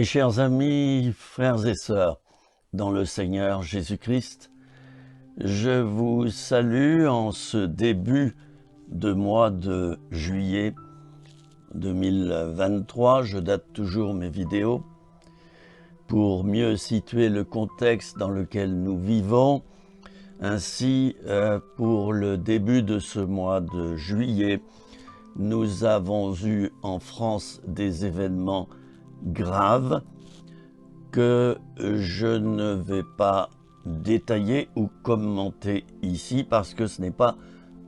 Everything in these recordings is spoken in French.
Mes chers amis, frères et sœurs, dans le Seigneur Jésus-Christ, je vous salue en ce début de mois de juillet 2023. Je date toujours mes vidéos pour mieux situer le contexte dans lequel nous vivons. Ainsi, pour le début de ce mois de juillet, nous avons eu en France des événements graves que je ne vais pas détailler ou commenter ici parce que ce n'est pas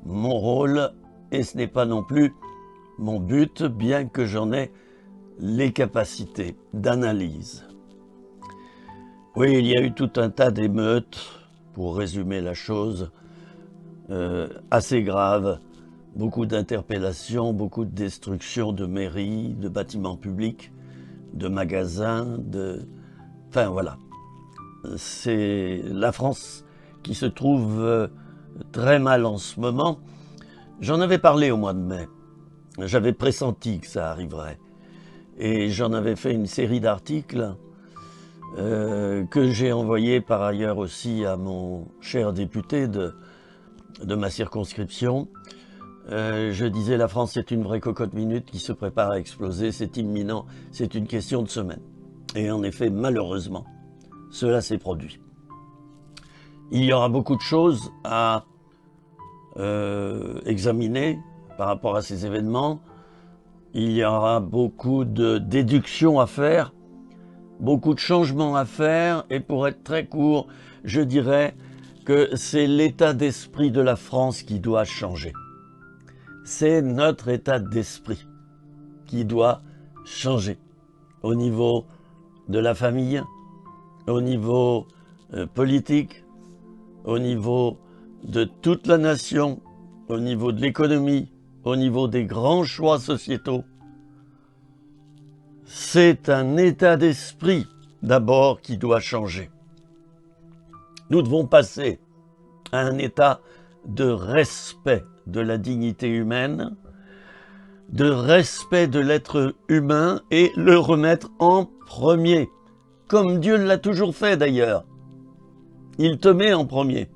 mon rôle et ce n'est pas non plus mon but, bien que j'en ai les capacités d'analyse. Oui, il y a eu tout un tas d'émeutes, pour résumer la chose, assez graves, beaucoup d'interpellations, beaucoup de destruction de mairies, de bâtiments publics, de magasins, enfin voilà. C'est la France qui se trouve très mal en ce moment. J'en avais parlé au mois de mai. J'avais pressenti que ça arriverait. Et j'en avais fait une série d'articles que j'ai envoyé par ailleurs aussi à mon cher député de ma circonscription. Je disais, la France est une vraie cocotte minute qui se prépare à exploser, c'est imminent, c'est une question de semaines. Et en effet, malheureusement, cela s'est produit. Il y aura beaucoup de choses à examiner par rapport à ces événements. Il y aura beaucoup de déductions à faire, beaucoup de changements à faire, et pour être très court, je dirais que c'est l'état d'esprit de la France qui doit changer. C'est notre état d'esprit qui doit changer au niveau de la famille, au niveau politique, au niveau de toute la nation, au niveau de l'économie, au niveau des grands choix sociétaux. C'est un état d'esprit d'abord qui doit changer. Nous devons passer à un état de respect de la dignité humaine, de respect de l'être humain et le remettre en premier, comme Dieu l'a toujours fait d'ailleurs. Il te met en premier.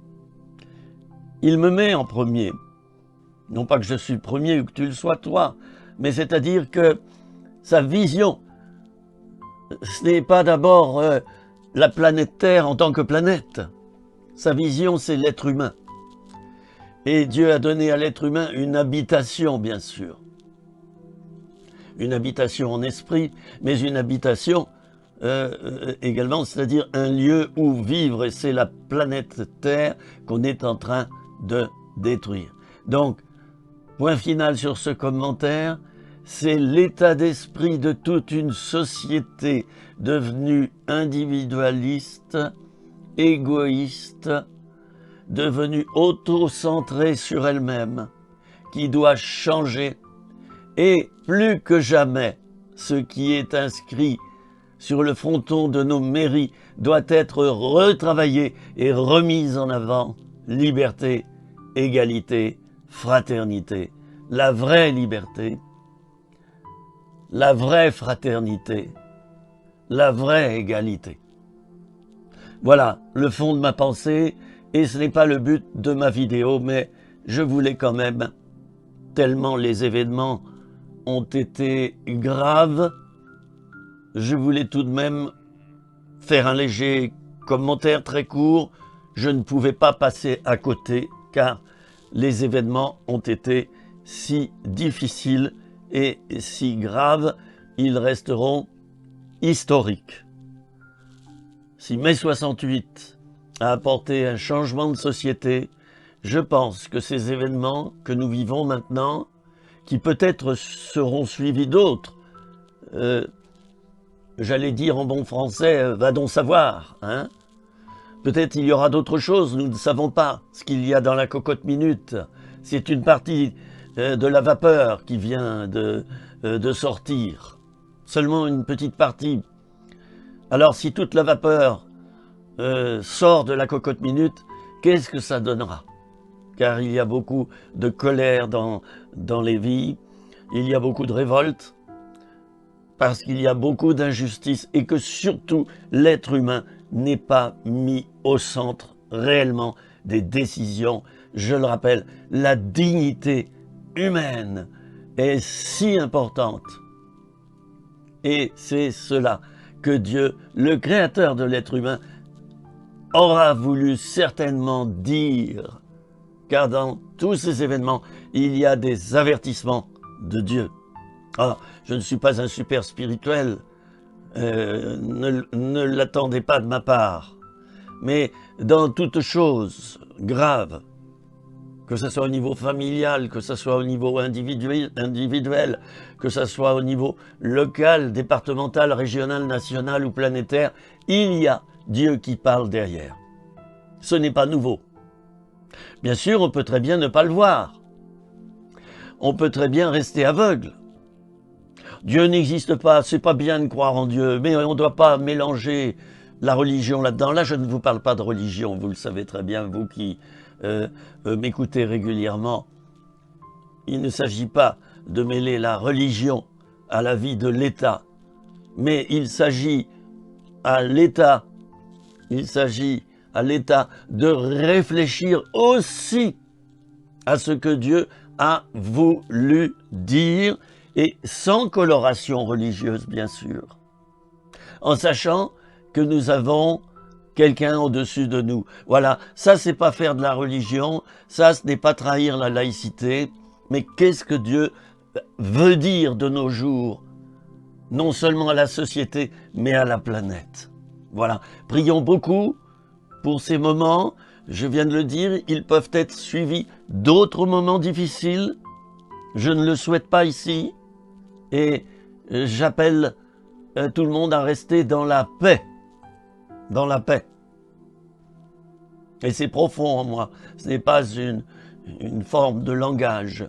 Il me met en premier. Non pas que je suis le premier ou que tu le sois toi, mais c'est-à-dire que sa vision, ce n'est pas d'abord la planète Terre en tant que planète. Sa vision, c'est l'être humain. Et Dieu a donné à l'être humain une habitation, bien sûr. Une habitation en esprit, mais une habitation également, c'est-à-dire un lieu où vivre. Et c'est la planète Terre qu'on est en train de détruire. Donc, point final sur ce commentaire, c'est l'état d'esprit de toute une société devenue individualiste, égoïste, devenue auto-centrée sur elle-même, qui doit changer. Et plus que jamais, ce qui est inscrit sur le fronton de nos mairies doit être retravaillé et remis en avant. Liberté, égalité, fraternité. La vraie liberté, la vraie fraternité, la vraie égalité. Voilà le fond de ma pensée. Et ce n'est pas le but de ma vidéo, mais je voulais quand même, tellement les événements ont été graves, je voulais tout de même faire un léger commentaire très court. Je ne pouvais pas passer à côté, car les événements ont été si difficiles et si graves, ils resteront historiques. Si mai 68 a apporté un changement de société, je pense que ces événements que nous vivons maintenant, qui peut-être seront suivis d'autres, j'allais dire en bon français, va donc savoir, hein? Peut-être il y aura d'autres choses, nous ne savons pas ce qu'il y a dans la cocotte minute. C'est une partie de la vapeur qui vient de sortir, seulement une petite partie. Alors si toute la vapeur sort de la cocotte minute, qu'est-ce que ça donnera? Car il y a beaucoup de colère dans les vies, il y a beaucoup de révolte, parce qu'il y a beaucoup d'injustices et que surtout l'être humain n'est pas mis au centre réellement des décisions. Je le rappelle, la dignité humaine est si importante. Et c'est cela que Dieu, le créateur de l'être humain, aura voulu certainement dire, car dans tous ces événements, il y a des avertissements de Dieu. Alors, je ne suis pas un super spirituel, ne l'attendez pas de ma part, mais dans toute chose grave, que ce soit au niveau familial, que ce soit au niveau individuel, que ce soit au niveau local, départemental, régional, national ou planétaire, il y a Dieu qui parle derrière. Ce n'est pas nouveau. Bien sûr, on peut très bien ne pas le voir. On peut très bien rester aveugle. Dieu n'existe pas, c'est pas bien de croire en Dieu, mais on ne doit pas mélanger la religion là-dedans. Là, je ne vous parle pas de religion, vous le savez très bien, vous qui m'écoutez régulièrement. Il ne s'agit pas de mêler la religion à la vie de l'État, mais il s'agit à l'État de réfléchir aussi à ce que Dieu a voulu dire, et sans coloration religieuse, bien sûr, en sachant que nous avons quelqu'un au-dessus de nous. Voilà, ça c'est pas faire de la religion, ça ce n'est pas trahir la laïcité, mais qu'est-ce que Dieu veut dire de nos jours, non seulement à la société, mais à la planète. Voilà, prions beaucoup pour ces moments, je viens de le dire, ils peuvent être suivis d'autres moments difficiles, je ne le souhaite pas ici, et j'appelle tout le monde à rester dans la paix. Dans la paix. Et c'est profond en moi, ce n'est pas une forme de langage.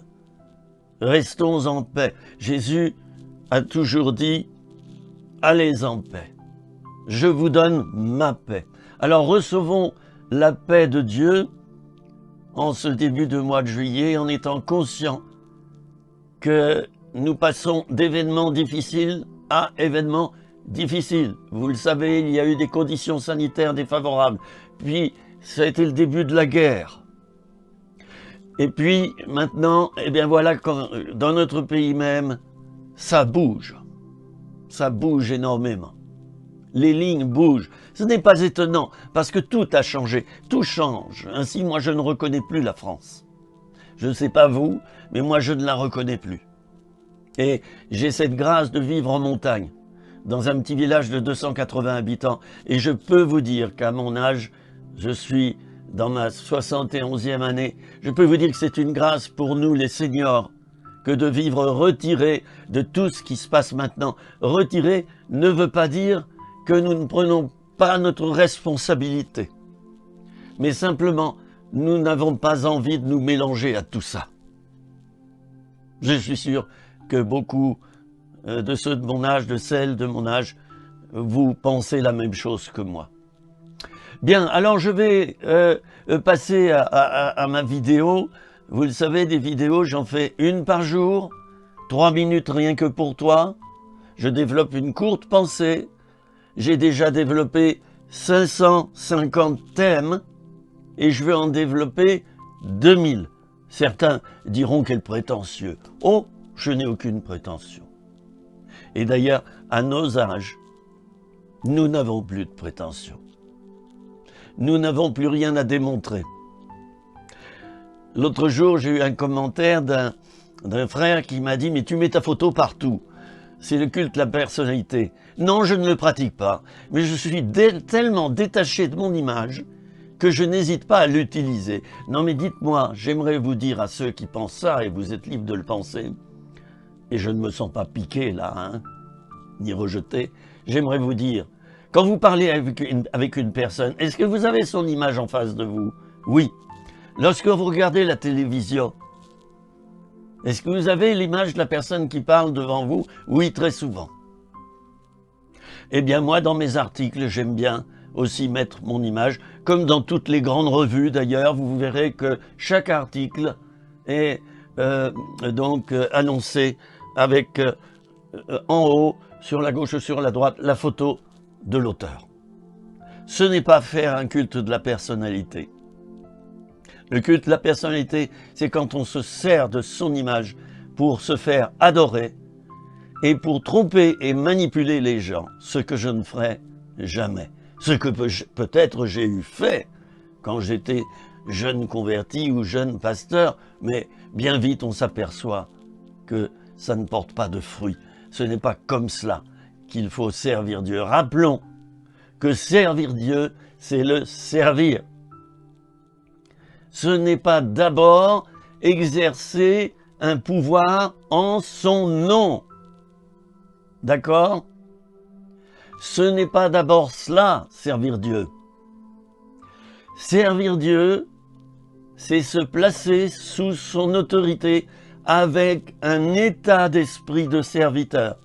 Restons en paix. Jésus a toujours dit, allez en paix. Je vous donne ma paix. Alors recevons la paix de Dieu en ce début de mois de juillet, en étant conscients que nous passons d'événements difficiles à événements difficiles. Vous le savez, il y a eu des conditions sanitaires défavorables. Puis, ça a été le début de la guerre. Et puis, maintenant, eh bien voilà, dans notre pays même, ça bouge. Ça bouge énormément. Les lignes bougent. Ce n'est pas étonnant, parce que tout a changé. Tout change. Ainsi, moi, je ne reconnais plus la France. Je ne sais pas vous, mais moi, je ne la reconnais plus. Et j'ai cette grâce de vivre en montagne, dans un petit village de 280 habitants. Et je peux vous dire qu'à mon âge, je suis dans ma 71e année, je peux vous dire que c'est une grâce pour nous les seniors, que de vivre retiré de tout ce qui se passe maintenant. Retiré ne veut pas dire que nous ne prenons pas notre responsabilité. Mais simplement, nous n'avons pas envie de nous mélanger à tout ça. Je suis sûr que beaucoup de ceux de mon âge, de celles de mon âge, vous pensez la même chose que moi. Bien, alors je vais passer à ma vidéo. Vous le savez, des vidéos, j'en fais une par jour, 3 minutes rien que pour toi. Je développe une courte pensée. J'ai déjà développé 550 thèmes et je vais en développer 2000. Certains diront quel prétentieux. Oh, je n'ai aucune prétention. Et d'ailleurs, à nos âges, nous n'avons plus de prétention. Nous n'avons plus rien à démontrer. L'autre jour, j'ai eu un commentaire d'un frère qui m'a dit « Mais tu mets ta photo partout. C'est le culte de la personnalité. » Non, je ne le pratique pas. Mais je suis tellement détaché de mon image que je n'hésite pas à l'utiliser. Non mais dites-moi, j'aimerais vous dire à ceux qui pensent ça, et vous êtes libres de le penser, et je ne me sens pas piqué là, hein, ni rejeté, j'aimerais vous dire, quand vous parlez avec une personne, est-ce que vous avez son image en face de vous? Oui. Lorsque vous regardez la télévision, est-ce que vous avez l'image de la personne qui parle devant vous? Oui, très souvent. Eh bien moi, dans mes articles, j'aime bien aussi mettre mon image, comme dans toutes les grandes revues d'ailleurs, vous verrez que chaque article est donc annoncé avec en haut sur la gauche ou sur la droite la photo de l'auteur. Ce n'est pas faire un culte de la personnalité. Le culte de la personnalité, c'est quand on se sert de son image pour se faire adorer et pour tromper et manipuler les gens, ce que je ne ferai jamais. Ce que peut-être j'ai eu fait quand j'étais jeune converti ou jeune pasteur, mais bien vite on s'aperçoit que ça ne porte pas de fruits. Ce n'est pas comme cela qu'il faut servir Dieu. Rappelons que servir Dieu, c'est le servir. Ce n'est pas d'abord exercer un pouvoir en son nom. D'accord? Ce n'est pas d'abord cela, servir Dieu. Servir Dieu, c'est se placer sous son autorité avec un état d'esprit de serviteur,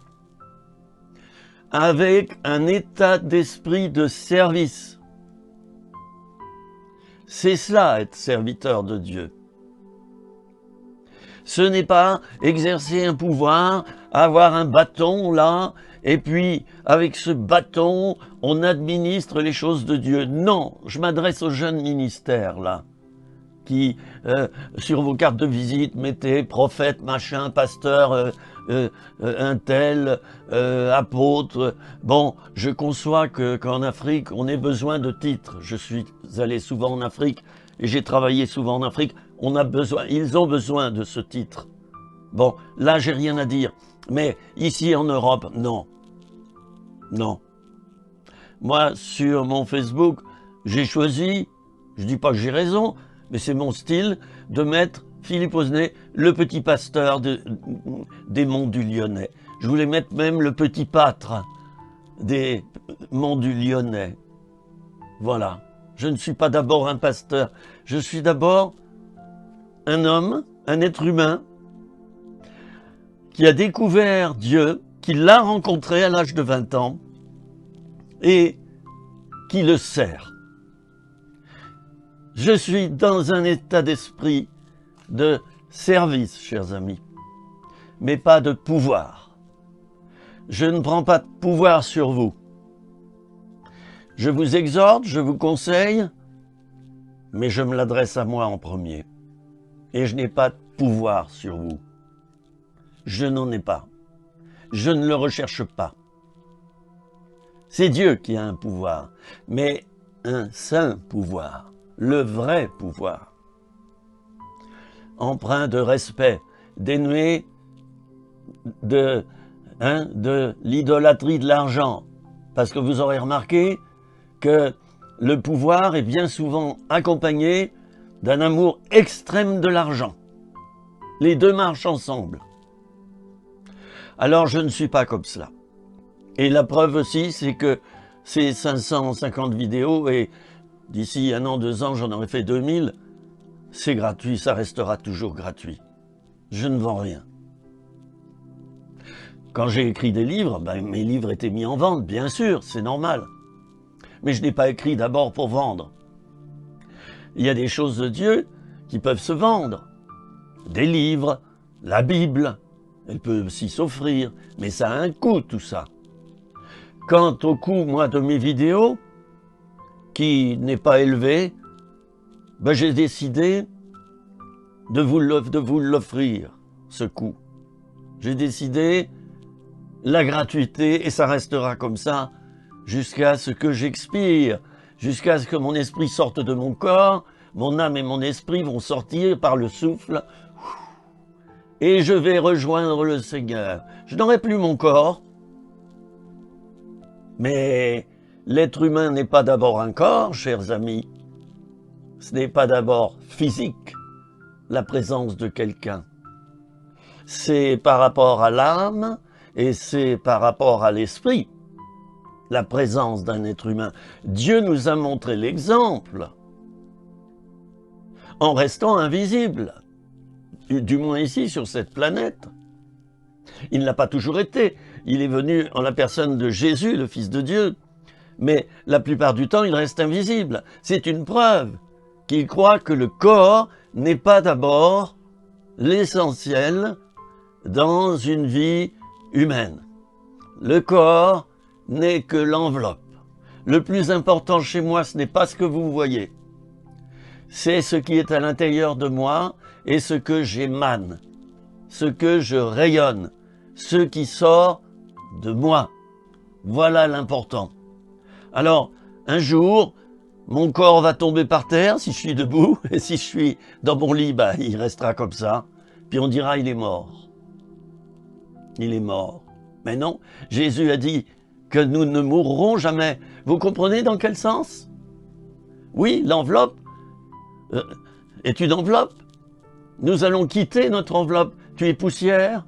avec un état d'esprit de service. C'est cela, être serviteur de Dieu. Ce n'est pas exercer un pouvoir, avoir un bâton là, et puis avec ce bâton, on administre les choses de Dieu. Non, je m'adresse aux jeunes ministères là, qui sur vos cartes de visite mettez prophète, machin, pasteur, un tel, apôtre. Bon, je conçois qu'en Afrique, on ait besoin de titres. Je suis allé souvent en Afrique et j'ai travaillé souvent en Afrique. Ils ont besoin de ce titre. Bon, là, j'ai rien à dire. Mais ici en Europe, non. Non. Moi, sur mon Facebook, j'ai choisi, je dis pas que j'ai raison, mais c'est mon style, de mettre Philippe Osnet, le petit pasteur des Monts du Lyonnais. Je voulais mettre même le petit pâtre des Monts du Lyonnais. Voilà. Je ne suis pas d'abord un pasteur. Je suis d'abord un homme, un être humain, qui a découvert Dieu, qui l'a rencontré à l'âge de 20 ans, et qui le sert. Je suis dans un état d'esprit de service, chers amis, mais pas de pouvoir. Je ne prends pas de pouvoir sur vous. Je vous exhorte, je vous conseille, mais je me l'adresse à moi en premier. Et je n'ai pas de pouvoir sur vous. Je n'en ai pas. Je ne le recherche pas. C'est Dieu qui a un pouvoir, mais un saint pouvoir, le vrai pouvoir. Empreint de respect, dénué de l'idolâtrie de l'argent. Parce que vous aurez remarqué que le pouvoir est bien souvent accompagné d'un amour extrême de l'argent. Les deux marchent ensemble. Alors je ne suis pas comme cela. Et la preuve aussi, c'est que ces 550 vidéos, et d'ici 1 an, 2 ans, j'en aurai fait 2000, c'est gratuit, ça restera toujours gratuit. Je ne vends rien. Quand j'ai écrit des livres, mes livres étaient mis en vente, bien sûr, c'est normal. Mais je n'ai pas écrit d'abord pour vendre. Il y a des choses de Dieu qui peuvent se vendre. Des livres, la Bible, elle peut aussi s'offrir, mais ça a un coût tout ça. Quant au coût, moi, de mes vidéos, qui n'est pas élevé, j'ai décidé de vous l'offrir, ce coût. J'ai décidé la gratuité, et ça restera comme ça, jusqu'à ce que j'expire, jusqu'à ce que mon esprit sorte de mon corps, mon âme et mon esprit vont sortir par le souffle, et je vais rejoindre le Seigneur. Je n'aurai plus mon corps, mais l'être humain n'est pas d'abord un corps, chers amis. Ce n'est pas d'abord physique, la présence de quelqu'un. C'est par rapport à l'âme et c'est par rapport à l'esprit, la présence d'un être humain. Dieu nous a montré l'exemple en restant invisible, du moins ici, sur cette planète. Il ne l'a pas toujours été. Il est venu en la personne de Jésus, le Fils de Dieu. Mais la plupart du temps, il reste invisible. C'est une preuve qu'il croit que le corps n'est pas d'abord l'essentiel dans une vie humaine. Le corps n'est que l'enveloppe. Le plus important chez moi, ce n'est pas ce que vous voyez. C'est ce qui est à l'intérieur de moi et ce que j'émane, ce que je rayonne, ce qui sort de moi. Voilà l'important. Alors, un jour, mon corps va tomber par terre si je suis debout, et si je suis dans mon lit, bah, il restera comme ça. Puis on dira, il est mort. Il est mort. Mais non, Jésus a dit que nous ne mourrons jamais. Vous comprenez dans quel sens? Oui, l'enveloppe est une enveloppe. Nous allons quitter notre enveloppe. Tu es poussière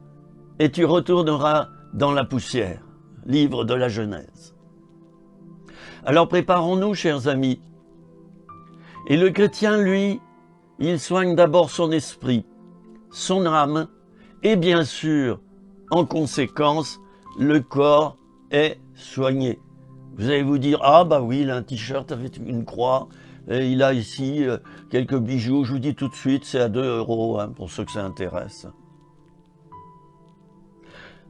et tu retourneras dans la poussière. Livre de la Genèse. Alors préparons-nous, chers amis. Et le chrétien, lui, il soigne d'abord son esprit, son âme, et bien sûr, en conséquence, le corps est soigné. Vous allez vous dire, ah bah oui, il a un t-shirt avec une croix, et il a ici quelques bijoux, je vous dis tout de suite, c'est à 2 € hein, pour ceux que ça intéresse.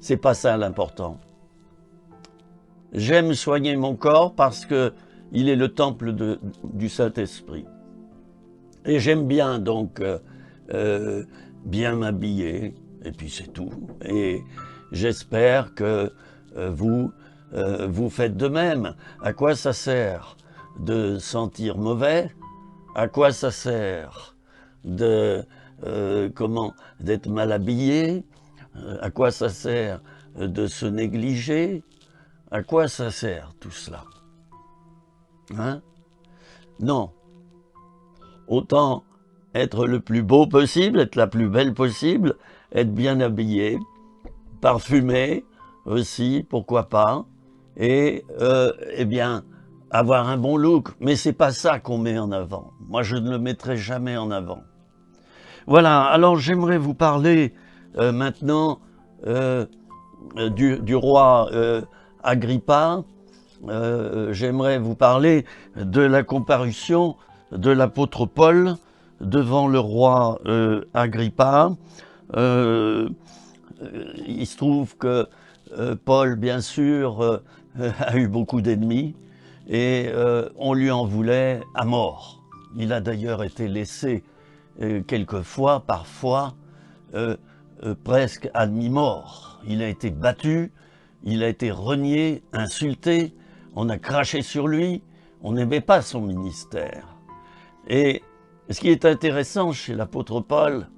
C'est pas ça l'important. J'aime soigner mon corps parce que il est le temple du Saint-Esprit. Et j'aime bien donc bien m'habiller, et puis c'est tout. Et j'espère que vous faites de même. À quoi ça sert de sentir mauvais? À quoi ça sert de d'être mal habillé? À quoi ça sert de se négliger? À quoi ça sert tout cela? Hein? Non. Autant être le plus beau possible, être la plus belle possible, être bien habillé, parfumé aussi, pourquoi pas, et eh bien, avoir un bon look. Mais c'est pas ça qu'on met en avant. Moi, je ne le mettrai jamais en avant. Voilà, alors j'aimerais vous parler maintenant du roi Agrippa. J'aimerais vous parler de la comparution de l'apôtre Paul devant le roi Agrippa. Il se trouve que Paul, bien sûr, a eu beaucoup d'ennemis et on lui en voulait à mort. Il a d'ailleurs été laissé quelquefois, parfois, presque à demi-mort. Il a été battu, il a été renié, insulté, on a craché sur lui, on n'aimait pas son ministère. Et ce qui est intéressant chez l'apôtre Paul,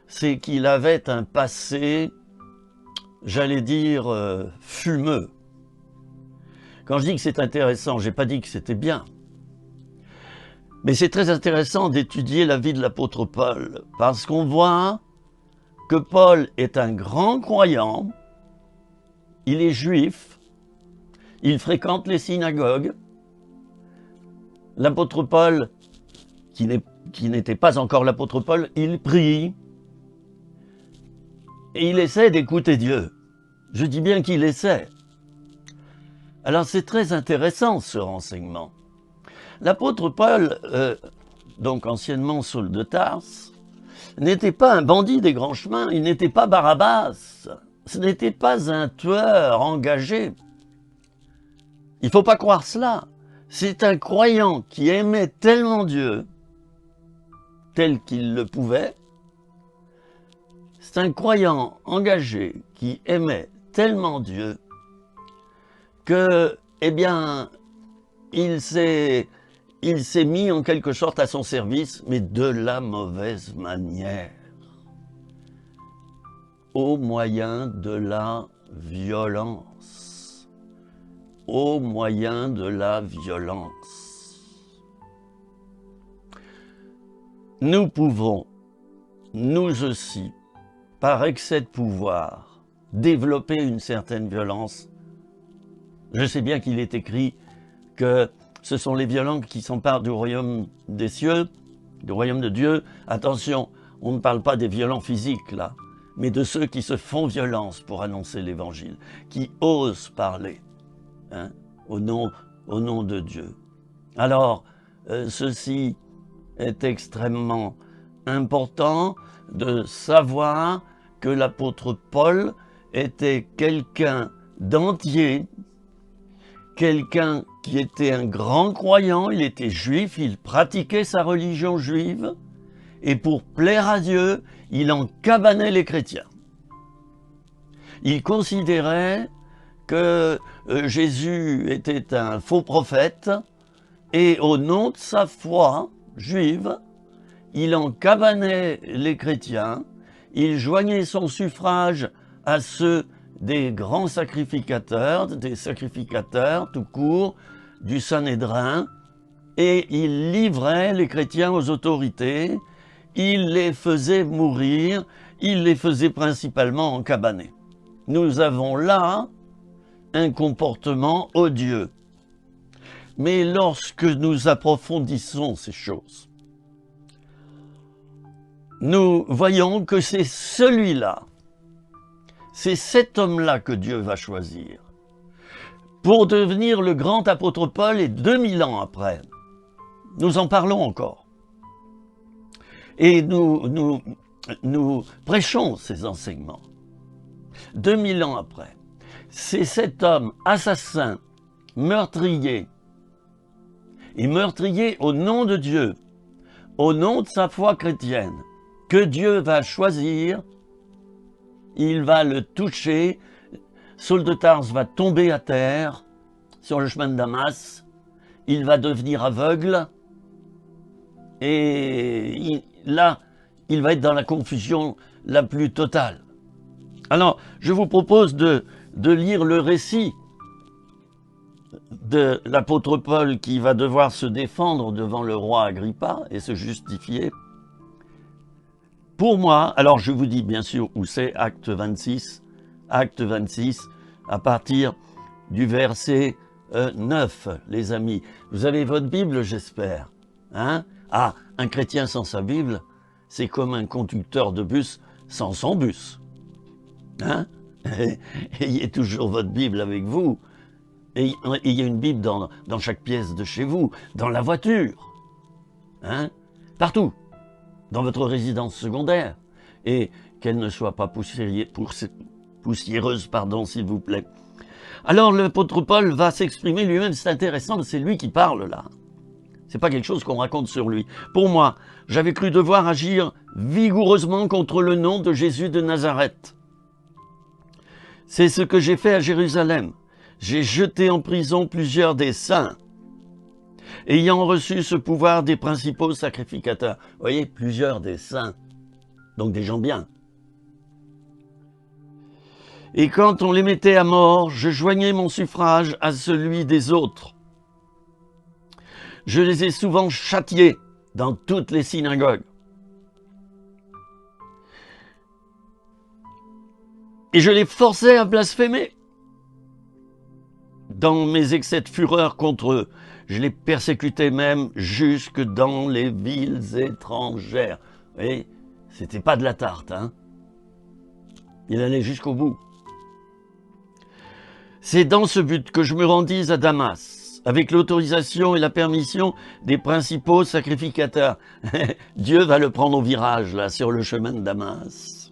c'est qu'il avait un passé, j'allais dire, fumeux. Quand je dis que c'est intéressant, je n'ai pas dit que c'était bien. Mais c'est très intéressant d'étudier la vie de l'apôtre Paul, parce qu'on voit que Paul est un grand croyant, il est juif, il fréquente les synagogues. L'apôtre Paul, qui n'était pas encore l'apôtre Paul, il prie et il essaie d'écouter Dieu. Je dis bien qu'il essaie. Alors c'est très intéressant ce renseignement. L'apôtre Paul, donc anciennement Saul de Tarse, n'était pas un bandit des grands chemins, il n'était pas Barabbas, ce n'était pas un tueur engagé. Il ne faut pas croire cela. C'est un croyant qui aimait tellement Dieu, tel qu'il le pouvait. C'est un croyant engagé qui aimait tellement Dieu que, eh bien, il s'est mis en quelque sorte à son service, mais de la mauvaise manière, au moyen de la violence. Au moyen de la violence. Nous pouvons, nous aussi, par excès de pouvoir, développer une certaine violence. Je sais bien qu'il est écrit que ce sont les violents qui s'emparent du royaume des cieux, du royaume de Dieu. Attention, on ne parle pas des violents physiques là, mais de ceux qui se font violence pour annoncer l'évangile, qui osent parler. Hein, au nom de Dieu. Alors, ceci est extrêmement important de savoir que l'apôtre Paul était quelqu'un d'entier, quelqu'un qui était un grand croyant, il était juif, il pratiquait sa religion juive, et pour plaire à Dieu, il encabanait les chrétiens. Il considérait que Jésus était un faux prophète, et au nom de sa foi juive, il encabanait les chrétiens, il joignait son suffrage à ceux des grands sacrificateurs, des sacrificateurs tout court, du Sanhédrin, et il livrait les chrétiens aux autorités, il les faisait mourir, il les faisait principalement encabaner. Nous avons là un comportement odieux. Mais lorsque nous approfondissons ces choses, nous voyons que c'est celui-là, c'est cet homme-là que Dieu va choisir pour devenir le grand apôtre Paul, et 2000 ans après, nous en parlons encore. Et nous prêchons ces enseignements. 2000 ans après, c'est cet homme assassin, meurtrier, et meurtrier au nom de Dieu, au nom de sa foi chrétienne, que Dieu va choisir. Il va le toucher, Saul de Tarse va tomber à terre sur le chemin de Damas, il va devenir aveugle, et là, il va être dans la confusion la plus totale. Alors, je vous propose de lire le récit de l'apôtre Paul qui va devoir se défendre devant le roi Agrippa et se justifier. Pour moi, alors je vous dis bien sûr où c'est, Acte 26, à partir du verset 9, les amis. Vous avez votre Bible, j'espère, hein? Ah, un chrétien sans sa Bible, c'est comme un conducteur de bus sans son bus. Hein? Ayez toujours votre Bible avec vous. Et il y a une Bible dans chaque pièce de chez vous, dans la voiture, hein? Partout, dans votre résidence secondaire, et qu'elle ne soit pas poussiéreuse, pardon, s'il vous plaît. Alors l'apôtre Paul va s'exprimer lui-même, c'est intéressant, c'est lui qui parle là. C'est pas quelque chose qu'on raconte sur lui. Pour moi, j'avais cru devoir agir vigoureusement contre le nom de Jésus de Nazareth. C'est ce que j'ai fait à Jérusalem. J'ai jeté en prison plusieurs des saints, ayant reçu ce pouvoir des principaux sacrificateurs. Vous voyez, plusieurs des saints, donc des gens bien. Et quand on les mettait à mort, je joignais mon suffrage à celui des autres. Je les ai souvent châtiés dans toutes les synagogues. Et je les forçais à blasphémer. Dans mes excès de fureur contre eux, je les persécutais même jusque dans les villes étrangères. Vous voyez, c'était pas de la tarte, hein. Il allait jusqu'au bout. C'est dans ce but que je me rendis à Damas, avec l'autorisation et la permission des principaux sacrificateurs. Dieu va le prendre au virage, là, sur le chemin de Damas.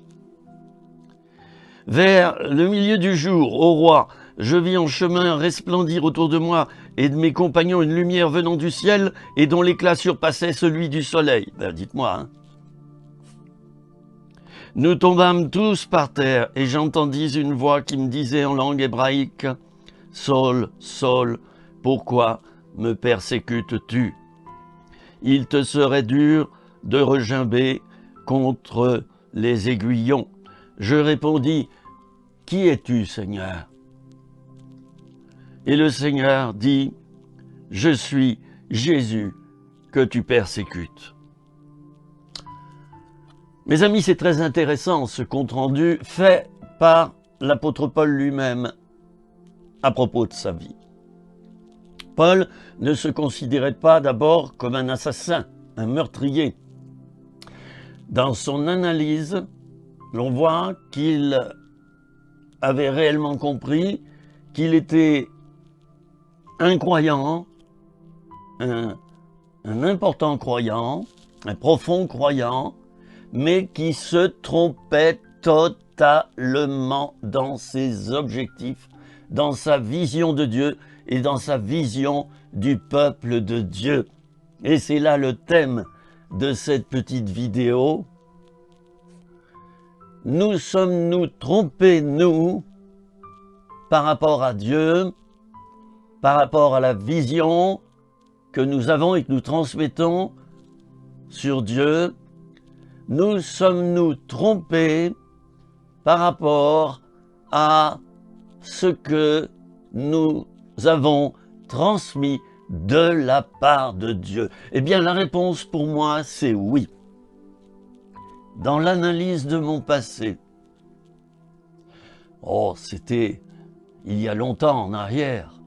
Vers le milieu du jour, ô roi, je vis en chemin resplendir autour de moi et de mes compagnons une lumière venant du ciel et dont l'éclat surpassait celui du soleil. Ben, dites-moi, hein. Nous tombâmes tous par terre et j'entendis une voix qui me disait en langue hébraïque, « Saul, Saul, pourquoi me persécutes-tu? Il te serait dur de regimber contre les aiguillons. » Je répondis, « Qui es-tu, Seigneur? » Et le Seigneur dit, « Je suis Jésus que tu persécutes. » Mes amis, c'est très intéressant ce compte-rendu fait par l'apôtre Paul lui-même à propos de sa vie. Paul ne se considérait pas d'abord comme un assassin, un meurtrier. Dans son analyse, l'on voit qu'il avait réellement compris qu'il était un croyant, un important croyant, un profond croyant, mais qui se trompait totalement dans ses objectifs dans sa vision de Dieu et dans sa vision du peuple de Dieu. Et c'est là le thème de cette petite vidéo. Nous sommes-nous trompés, nous, par rapport à Dieu, par rapport à la vision que nous avons et que nous transmettons sur Dieu? Nous sommes-nous trompés par rapport à ce que nous avons transmis de la part de Dieu? Eh bien, la réponse pour moi, c'est oui. Dans l'analyse de mon passé, c'était il y a longtemps en arrière,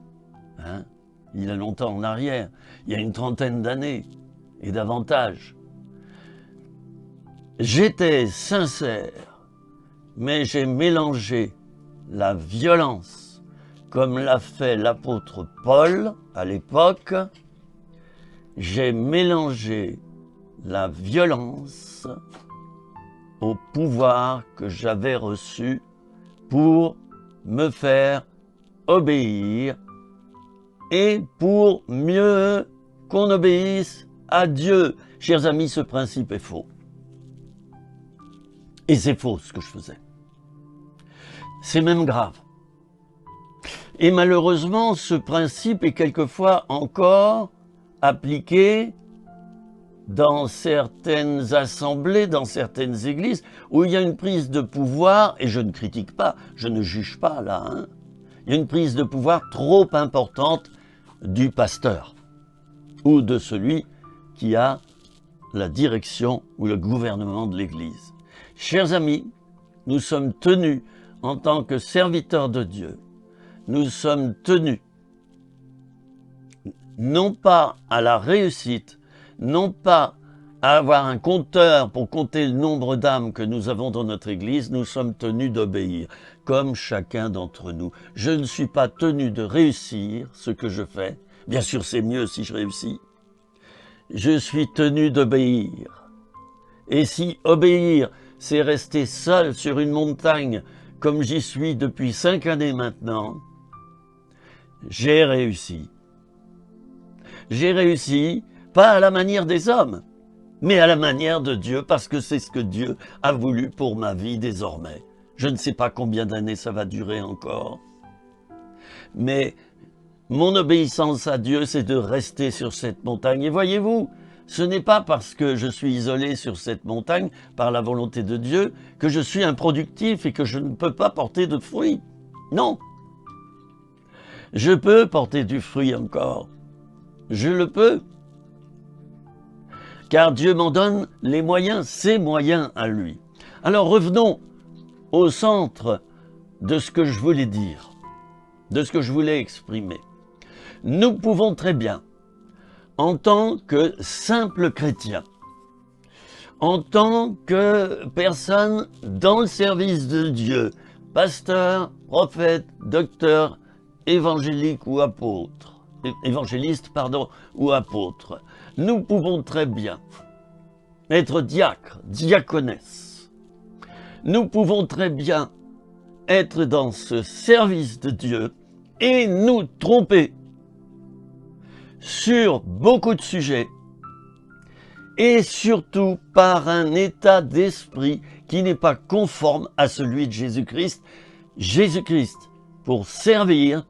hein? Il y a longtemps en arrière, il y a une trentaine d'années et davantage. J'étais sincère, mais j'ai mélangé la violence, comme l'a fait l'apôtre Paul à l'époque. J'ai mélangé la violence au pouvoir que j'avais reçu pour me faire obéir et pour mieux qu'on obéisse à Dieu. Chers amis, ce principe est faux. Et c'est faux ce que je faisais. C'est même grave. Et malheureusement, ce principe est quelquefois encore appliqué dans certaines assemblées, dans certaines églises, où il y a une prise de pouvoir, et je ne critique pas, je ne juge pas là, hein. Il y a une prise de pouvoir trop importante du pasteur, ou de celui qui a la direction ou le gouvernement de l'Église. Chers amis, nous sommes tenus, en tant que serviteurs de Dieu, nous sommes tenus, non pas à la réussite, non pas à avoir un compteur pour compter le nombre d'âmes que nous avons dans notre Église, nous sommes tenus d'obéir, comme chacun d'entre nous. Je ne suis pas tenu de réussir ce que je fais. Bien sûr, c'est mieux si je réussis. Je suis tenu d'obéir. Et si obéir, c'est rester seul sur une montagne, comme j'y suis depuis 5 années maintenant, j'ai réussi. J'ai réussi, pas à la manière des hommes, mais à la manière de Dieu, parce que c'est ce que Dieu a voulu pour ma vie désormais. Je ne sais pas combien d'années ça va durer encore, mais mon obéissance à Dieu, c'est de rester sur cette montagne. Et voyez-vous, ce n'est pas parce que je suis isolé sur cette montagne, par la volonté de Dieu, que je suis improductif et que je ne peux pas porter de fruits. Non. Je peux porter du fruit encore. Je le peux. Car Dieu m'en donne les moyens, ses moyens à lui. Alors revenons au centre de ce que je voulais dire, de ce que je voulais exprimer. Nous pouvons très bien, en tant que simples chrétiens, en tant que personnes dans le service de Dieu, pasteur, prophète, docteur, évangéliste ou apôtre, ou apôtre, nous pouvons très bien être diacres, diaconesses. Nous pouvons très bien être dans ce service de Dieu et nous tromper sur beaucoup de sujets et surtout par un état d'esprit qui n'est pas conforme à celui de Jésus-Christ. Jésus-Christ, pour servir,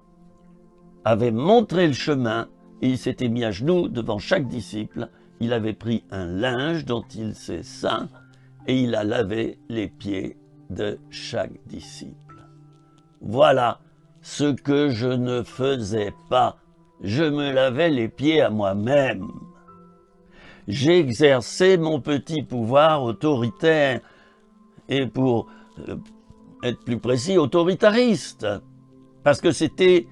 avait montré le chemin et il s'était mis à genoux devant chaque disciple. Il avait pris un linge dont il s'est ceint et il a lavé les pieds de chaque disciple. Voilà ce que je ne faisais pas. Je me lavais les pieds à moi-même. J'exerçais mon petit pouvoir autoritaire et pour être plus précis, autoritariste, parce que c'était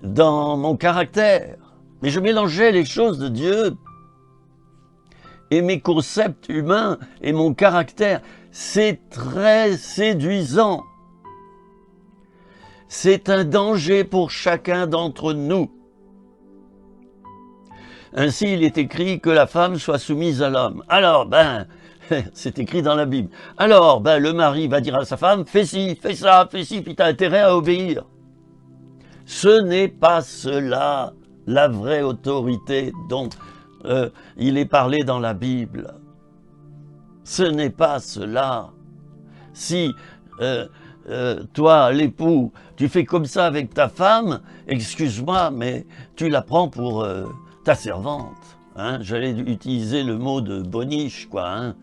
dans mon caractère. Mais je mélangeais les choses de Dieu et mes concepts humains et mon caractère. C'est très séduisant. C'est un danger pour chacun d'entre nous. Ainsi, il est écrit que la femme soit soumise à l'homme. Alors, c'est écrit dans la Bible. Alors, le mari va dire à sa femme, fais ci, fais ça, puis t'as intérêt à obéir. Ce n'est pas cela la vraie autorité dont il est parlé dans la Bible. Ce n'est pas cela. Si toi, l'époux, tu fais comme ça avec ta femme, excuse-moi, mais tu la prends pour ta servante. Hein? J'allais utiliser le mot de boniche, quoi, hein?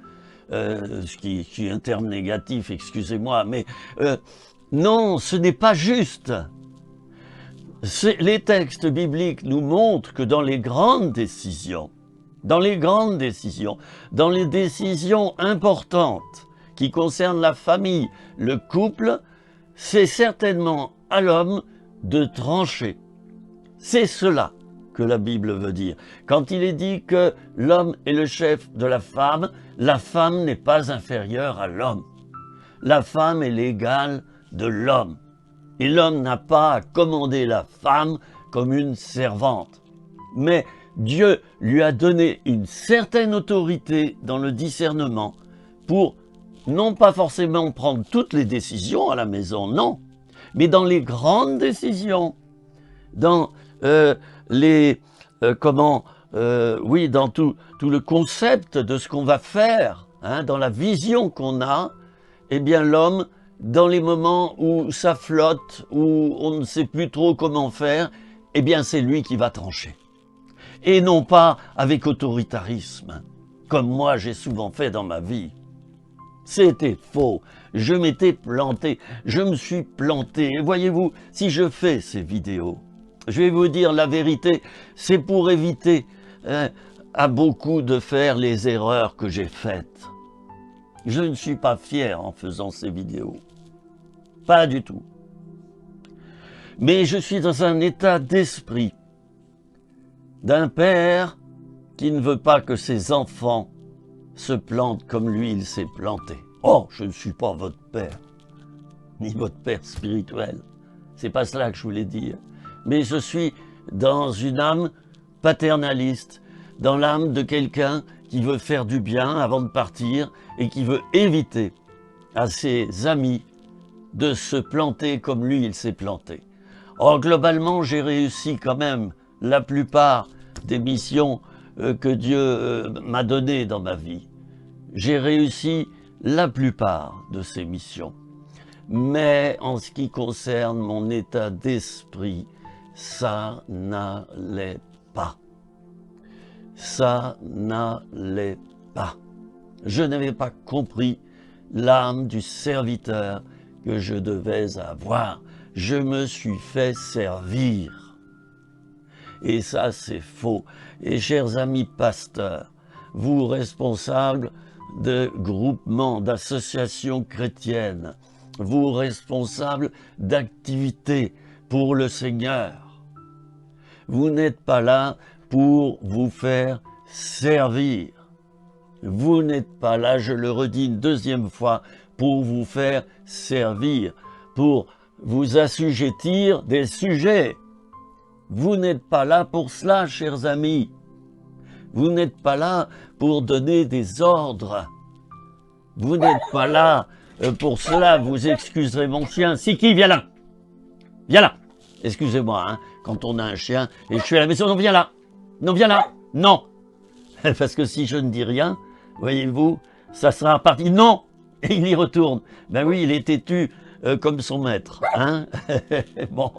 Ce qui est un terme négatif, excusez-moi, mais non, ce n'est pas juste. Les textes bibliques nous montrent que dans les grandes décisions, dans les décisions importantes qui concernent la famille, le couple, c'est certainement à l'homme de trancher. C'est cela que la Bible veut dire. Quand il est dit que l'homme est le chef de la femme n'est pas inférieure à l'homme. La femme est l'égale de l'homme. Et l'homme n'a pas à commander la femme comme une servante. Mais Dieu lui a donné une certaine autorité dans le discernement pour non pas forcément prendre toutes les décisions à la maison, non, mais dans les grandes décisions, dans dans tout le concept de ce qu'on va faire, hein, dans la vision qu'on a, eh bien l'homme, dans les moments où ça flotte, où on ne sait plus trop comment faire, eh bien c'est lui qui va trancher. Et non pas avec autoritarisme, comme moi j'ai souvent fait dans ma vie. C'était faux, je m'étais planté, je me suis planté. Et voyez-vous, si je fais ces vidéos, je vais vous dire la vérité, c'est pour éviter à beaucoup de faire les erreurs que j'ai faites. Je ne suis pas fier en faisant ces vidéos, pas du tout. Mais je suis dans un état d'esprit d'un père qui ne veut pas que ses enfants se plante comme lui, il s'est planté. Oh, je ne suis pas votre père, ni votre père spirituel. C'est pas cela que je voulais dire. Mais je suis dans une âme paternaliste, dans l'âme de quelqu'un qui veut faire du bien avant de partir et qui veut éviter à ses amis de se planter comme lui, il s'est planté. Or, globalement, j'ai réussi quand même la plupart des missions que Dieu m'a données dans ma vie. J'ai réussi la plupart de ces missions. Mais en ce qui concerne mon état d'esprit, ça n'allait pas. Ça n'allait pas. Je n'avais pas compris l'âme du serviteur que je devais avoir. Je me suis fait servir. Et ça, c'est faux. Et chers amis pasteurs, vous responsables de groupements, d'associations chrétiennes, vous responsables d'activités pour le Seigneur, vous n'êtes pas là pour vous faire servir. Vous n'êtes pas là, je le redis une deuxième fois, pour vous faire servir, pour vous assujettir des sujets. Vous n'êtes pas là pour cela, chers amis. Vous n'êtes pas là pour donner des ordres. Vous n'êtes pas là pour cela. Vous excuserez mon chien. Si qui, viens là. Viens là. Excusez-moi, hein, quand on a un chien et je suis à la maison, non, viens là. Non, viens là. Non. Parce que si je ne dis rien, voyez-vous, ça sera reparti. Non. Et il y retourne. Ben oui, il est têtu comme son maître. Hein. Bon.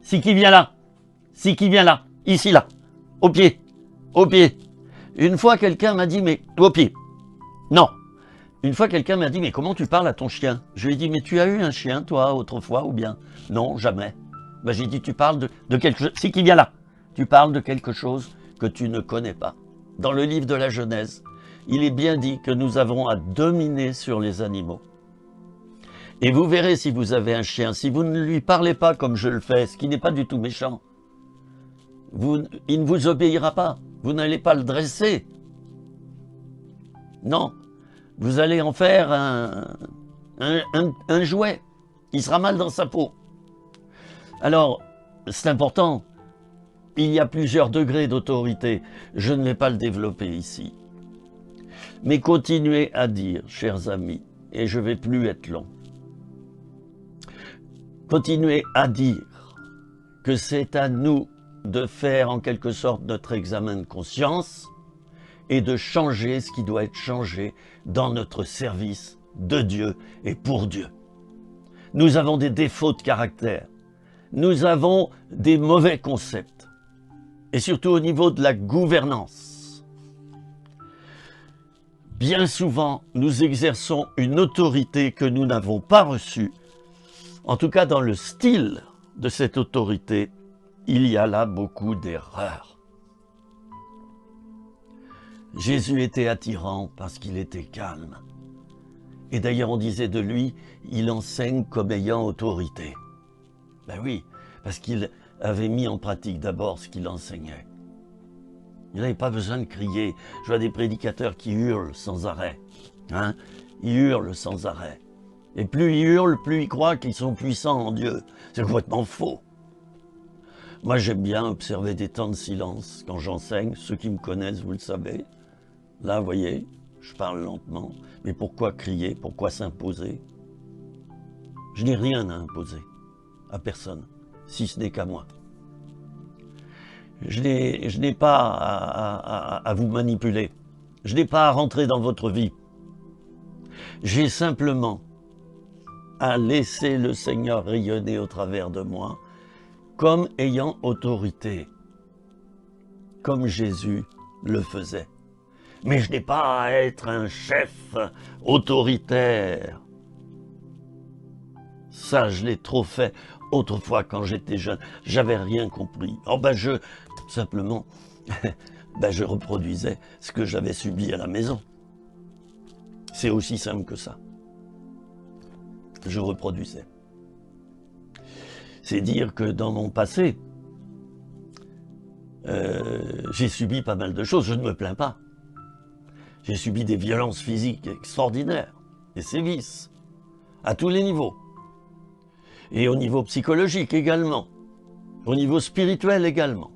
Si qui, viens là. Si qui, viens là. Ici, là. Au pied. Au pied. Une fois, quelqu'un m'a dit, mais au pied. Non. Une fois, quelqu'un m'a dit, mais comment tu parles à ton chien? Je lui ai dit, mais tu as eu un chien, toi, autrefois, ou bien? Non, jamais. Ben, j'ai dit, tu parles de quelque chose. Si qui vient là. Tu parles de quelque chose que tu ne connais pas. Dans le livre de la Genèse, il est bien dit que nous avons à dominer sur les animaux. Et vous verrez si vous avez un chien, si vous ne lui parlez pas comme je le fais, ce qui n'est pas du tout méchant, il ne vous obéira pas. Vous n'allez pas le dresser. Non. Vous allez en faire un jouet. Il sera mal dans sa peau. Alors, c'est important. Il y a plusieurs degrés d'autorité. Je ne vais pas le développer ici. Mais continuez à dire, chers amis, et je ne vais plus être long. Continuez à dire que c'est à nous de faire en quelque sorte notre examen de conscience et de changer ce qui doit être changé dans notre service de Dieu et pour Dieu. Nous avons des défauts de caractère, nous avons des mauvais concepts, et surtout au niveau de la gouvernance. Bien souvent, nous exerçons une autorité que nous n'avons pas reçue. En tout cas, dans le style de cette autorité, il y a là beaucoup d'erreurs. Jésus était attirant parce qu'il était calme. Et d'ailleurs, on disait de lui, il enseigne comme ayant autorité. Ben oui, parce qu'il avait mis en pratique d'abord ce qu'il enseignait. Il n'avait pas besoin de crier. Je vois des prédicateurs qui hurlent sans arrêt. Hein? Ils hurlent sans arrêt. Et plus ils hurlent, plus ils croient qu'ils sont puissants en Dieu. C'est complètement faux. Moi, j'aime bien observer des temps de silence quand j'enseigne. Ceux qui me connaissent, vous le savez. Là, vous voyez, je parle lentement. Mais pourquoi crier? Pourquoi s'imposer? Je n'ai rien à imposer à personne, si ce n'est qu'à moi. Je n'ai pas à vous manipuler. Je n'ai pas à rentrer dans votre vie. J'ai simplement à laisser le Seigneur rayonner au travers de moi comme ayant autorité, comme Jésus le faisait. Mais je n'ai pas à être un chef autoritaire. Ça, je l'ai trop fait autrefois quand j'étais jeune. J'avais rien compris. Oh ben simplement, je reproduisais ce que j'avais subi à la maison. C'est aussi simple que ça. Je reproduisais. C'est dire que dans mon passé, j'ai subi pas mal de choses. Je ne me plains pas. J'ai subi des violences physiques extraordinaires, des sévices, à tous les niveaux. Et au niveau psychologique également, au niveau spirituel également.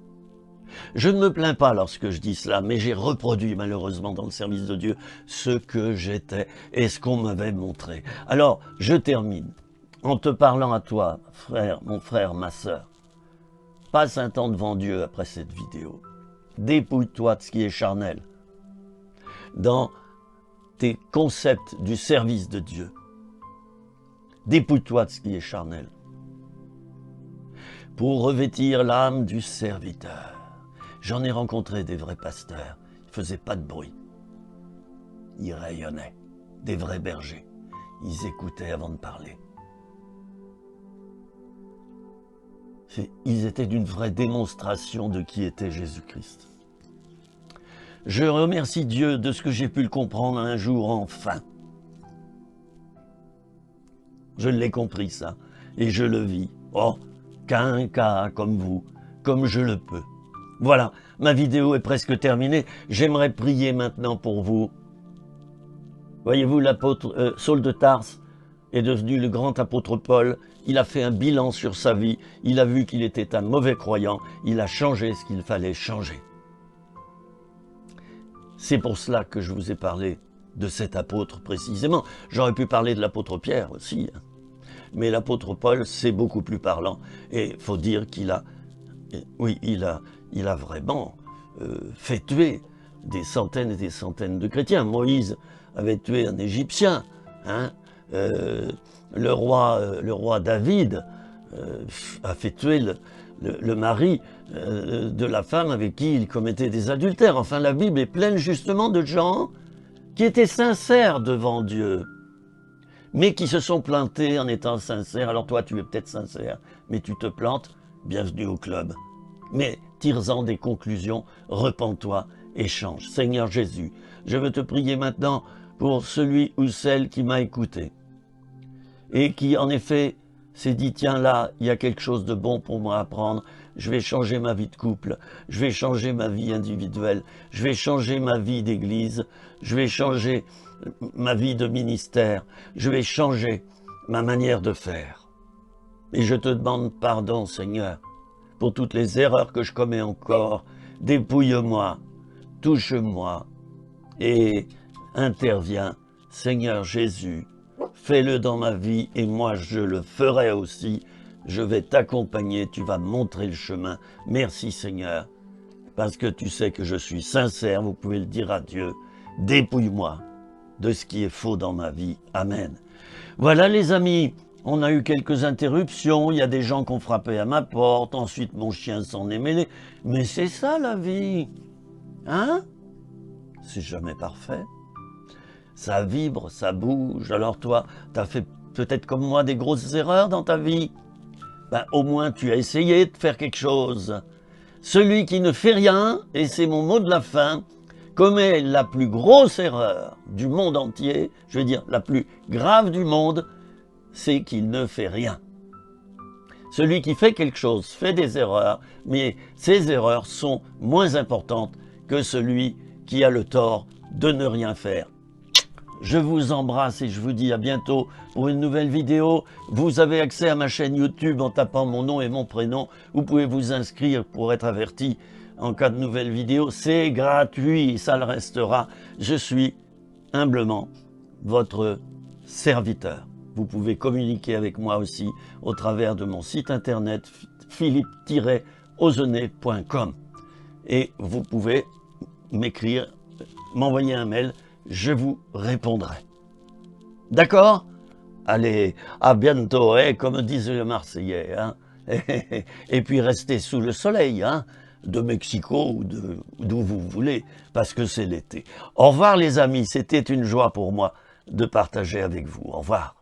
Je ne me plains pas lorsque je dis cela, mais j'ai reproduit malheureusement dans le service de Dieu ce que j'étais et ce qu'on m'avait montré. Alors, je termine en te parlant à toi, frère, mon frère, ma sœur. Passe un temps devant Dieu après cette vidéo. Dépouille-toi de ce qui est charnel dans tes concepts du service de Dieu. Dépouille-toi de ce qui est charnel pour revêtir l'âme du serviteur. J'en ai rencontré des vrais pasteurs, ils ne faisaient pas de bruit. Ils rayonnaient, des vrais bergers. Ils écoutaient avant de parler. Ils étaient d'une vraie démonstration de qui était Jésus-Christ. Je remercie Dieu de ce que j'ai pu le comprendre un jour enfin. Je l'ai compris ça, et je le vis. Oh, qu'à un cas comme vous, comme je le peux. Voilà, ma vidéo est presque terminée. J'aimerais prier maintenant pour vous. Voyez-vous, l'apôtre Saul de Tarse est devenu le grand apôtre Paul. Il a fait un bilan sur sa vie. Il a vu qu'il était un mauvais croyant. Il a changé ce qu'il fallait changer. C'est pour cela que je vous ai parlé de cet apôtre précisément. J'aurais pu parler de l'apôtre Pierre aussi. Mais l'apôtre Paul, c'est beaucoup plus parlant. Et il faut dire qu'il a... Oui, il a vraiment fait tuer des centaines et des centaines de chrétiens. Moïse avait tué un Égyptien. Hein, le roi David a fait tuer le mari de la femme avec qui il commettait des adultères. Enfin, la Bible est pleine justement de gens qui étaient sincères devant Dieu, mais qui se sont plantés en étant sincères. Alors toi, tu es peut-être sincère, mais tu te plantes, bienvenue au club. Mais tire-en des conclusions, repens-toi et change. Seigneur Jésus, je veux te prier maintenant pour celui ou celle qui m'a écouté et qui, en effet, s'est dit, tiens là, il y a quelque chose de bon pour moi à apprendre, je vais changer ma vie de couple, je vais changer ma vie individuelle, je vais changer ma vie d'église, je vais changer ma vie de ministère, je vais changer ma manière de faire. Et je te demande pardon, Seigneur, pour toutes les erreurs que je commets encore. Dépouille-moi, touche-moi et interviens, Seigneur Jésus. Fais-le dans ma vie et moi je le ferai aussi. je vais t'accompagner, tu vas me montrer le chemin. Merci Seigneur, parce que tu sais que je suis sincère, vous pouvez le dire à Dieu. Dépouille-moi de ce qui est faux dans ma vie. Amen. Voilà les amis, on a eu quelques interruptions, il y a des gens qui ont frappé à ma porte, ensuite mon chien s'en est mêlé. Mais c'est ça la vie, hein? C'est jamais parfait. Ça vibre, ça bouge. Alors toi, tu as fait peut-être comme moi des grosses erreurs dans ta vie. Ben, au moins tu as essayé de faire quelque chose. Celui qui ne fait rien, et c'est mon mot de la fin, commet la plus grosse erreur du monde entier, je veux dire la plus grave du monde, c'est qu'il ne fait rien. Celui qui fait quelque chose fait des erreurs, mais ces erreurs sont moins importantes que celui qui a le tort de ne rien faire. Je vous embrasse et je vous dis à bientôt pour une nouvelle vidéo. Vous avez accès à ma chaîne YouTube en tapant mon nom et mon prénom. Vous pouvez vous inscrire pour être averti en cas de nouvelle vidéo. C'est gratuit et ça le restera. Je suis humblement votre serviteur. Vous pouvez communiquer avec moi aussi au travers de mon site internet philippe-osenet.com et vous pouvez m'écrire, m'envoyer un mail, je vous répondrai. D'accord? Allez, à bientôt, hein, comme disent les Marseillais. Hein. Et puis restez sous le soleil, hein, de Mexico ou d'où vous voulez, parce que c'est l'été. Au revoir les amis, c'était une joie pour moi de partager avec vous. Au revoir.